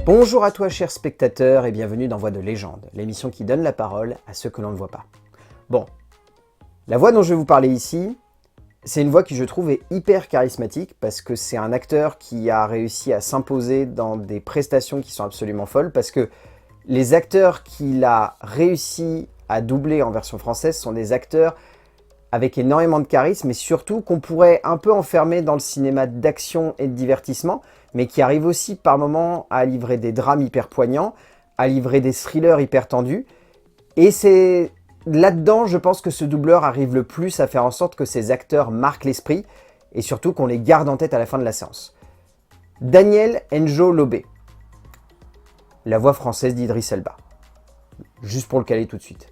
Bonjour à toi chers spectateurs et bienvenue dans Voix de légende, l'émission qui donne la parole à ceux que l'on ne voit pas. Bon, la voix dont je vais vous parler ici, c'est une voix qui je trouve est hyper charismatique parce que c'est un acteur qui a réussi à s'imposer dans des prestations qui sont absolument folles, parce que les acteurs qu'il a réussi à doubler en version française sont des acteurs avec énormément de charisme et surtout qu'on pourrait un peu enfermer dans le cinéma d'action et de divertissement, mais qui arrive aussi par moments à livrer des drames hyper poignants, à livrer des thrillers hyper tendus. Et c'est là-dedans, je pense que ce doubleur arrive le plus à faire en sorte que ces acteurs marquent l'esprit et surtout qu'on les garde en tête à la fin de la séance. Daniel N'Jo-Lobé, la voix française d'Idriss Elba. Juste pour le caler tout de suite.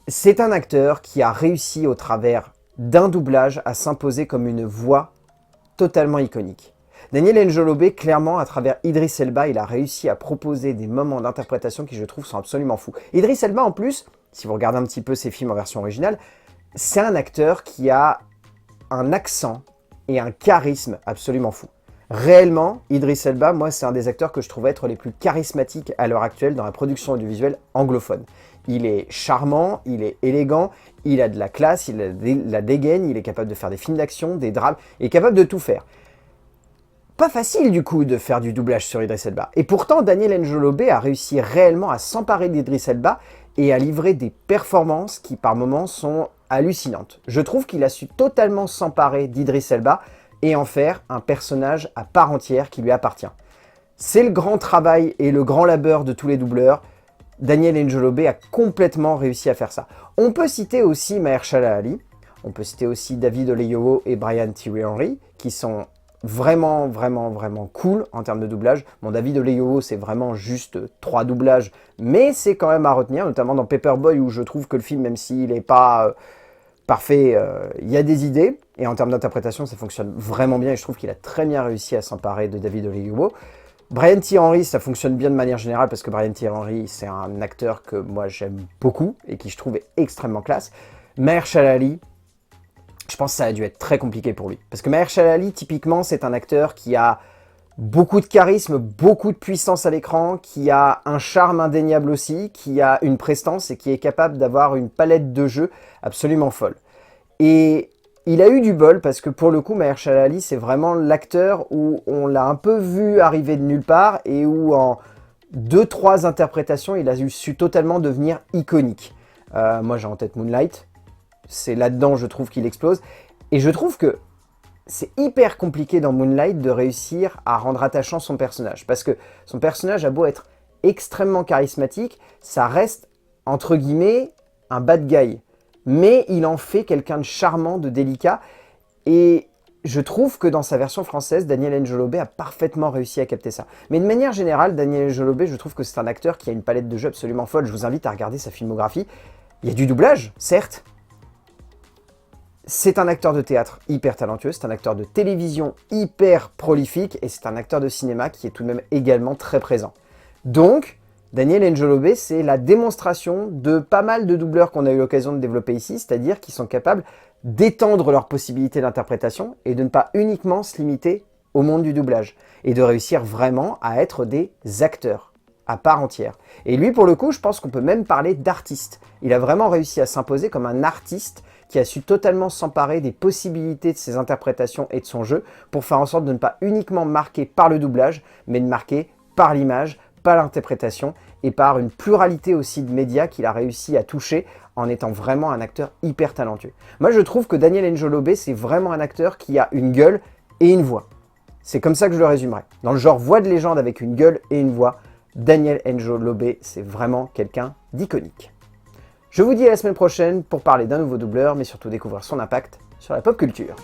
C'est un acteur qui a réussi au travers d'un doublage à s'imposer comme une voix totalement iconique. Daniel N'Jo-Lobé, clairement, à travers Idriss Elba, il a réussi à proposer des moments d'interprétation qui, je trouve, sont absolument fous. Idriss Elba, en plus, si vous regardez un petit peu ses films en version originale, c'est un acteur qui a un accent et un charisme absolument fou. Réellement, Idriss Elba, moi, c'est un des acteurs que je trouve être les plus charismatiques à l'heure actuelle dans la production audiovisuelle anglophone. Il est charmant, il est élégant, il a de la classe, il a de la dégaine, il est capable de faire des films d'action, des drames, il est capable de tout faire. Pas facile du coup de faire du doublage sur Idriss Elba. Et pourtant, Daniel N'Jo-Lobé a réussi réellement à s'emparer d'Idriss Elba et à livrer des performances qui par moments sont hallucinantes. Je trouve qu'il a su totalement s'emparer d'Idriss Elba et en faire un personnage à part entière qui lui appartient. C'est le grand travail et le grand labeur de tous les doubleurs. Daniel N'Jo-Lobé a complètement réussi à faire ça. On peut citer aussi Mahershala Ali, on peut citer aussi David Oyelowo et Brian Tyree Henry, qui sont vraiment cool en termes de doublage. Bon, David Oyelowo, c'est vraiment juste 3 doublages, mais c'est quand même à retenir, notamment dans Paperboy, où je trouve que le film, même s'il n'est pas parfait, il y a des idées, et en termes d'interprétation, ça fonctionne vraiment bien, et je trouve qu'il a très bien réussi à s'emparer de David Oyelowo. Brian Tyree Henry, ça fonctionne bien de manière générale, parce que Brian Tyree Henry, c'est un acteur que moi j'aime beaucoup, et qui je trouve est extrêmement classe. Mahershala Ali, je pense que ça a dû être très compliqué pour lui. Parce que Mahershala Ali, typiquement, c'est un acteur qui a beaucoup de charisme, beaucoup de puissance à l'écran, qui a un charme indéniable aussi, qui a une prestance et qui est capable d'avoir une palette de jeux absolument folle. Et il a eu du bol parce que pour le coup, Mahershala Ali, c'est vraiment l'acteur où on l'a un peu vu arriver de nulle part et où en 2-3 interprétations, il a su totalement devenir iconique. Moi, j'ai en tête Moonlight. C'est là-dedans, je trouve, qu'il explose. Et je trouve que c'est hyper compliqué dans Moonlight de réussir à rendre attachant son personnage. Parce que son personnage a beau être extrêmement charismatique, ça reste, entre guillemets, un bad guy. Mais il en fait quelqu'un de charmant, de délicat. Et je trouve que dans sa version française, Daniel N'Jo-Lobé a parfaitement réussi à capter ça. Mais de manière générale, Daniel N'Jo-Lobé, je trouve que c'est un acteur qui a une palette de jeux absolument folle. Je vous invite à regarder sa filmographie. Il y a du doublage, certes. C'est un acteur de théâtre hyper talentueux, c'est un acteur de télévision hyper prolifique et c'est un acteur de cinéma qui est tout de même également très présent. Donc, Daniel N'Jo-Lobé, c'est la démonstration de pas mal de doubleurs qu'on a eu l'occasion de développer ici, c'est-à-dire qui sont capables d'étendre leurs possibilités d'interprétation et de ne pas uniquement se limiter au monde du doublage et de réussir vraiment à être des acteurs à part entière. Et lui, pour le coup, je pense qu'on peut même parler d'artiste. Il a vraiment réussi à s'imposer comme un artiste qui a su totalement s'emparer des possibilités de ses interprétations et de son jeu pour faire en sorte de ne pas uniquement marquer par le doublage, mais de marquer par l'image, par l'interprétation et par une pluralité aussi de médias qu'il a réussi à toucher en étant vraiment un acteur hyper talentueux. Moi, je trouve que Daniel N'Jo-Lobé, c'est vraiment un acteur qui a une gueule et une voix. C'est comme ça que je le résumerai. Dans le genre voix de légende avec une gueule et une voix, Daniel N'Jo-Lobé, c'est vraiment quelqu'un d'iconique. Je vous dis à la semaine prochaine pour parler d'un nouveau doubleur, mais surtout découvrir son impact sur la pop culture.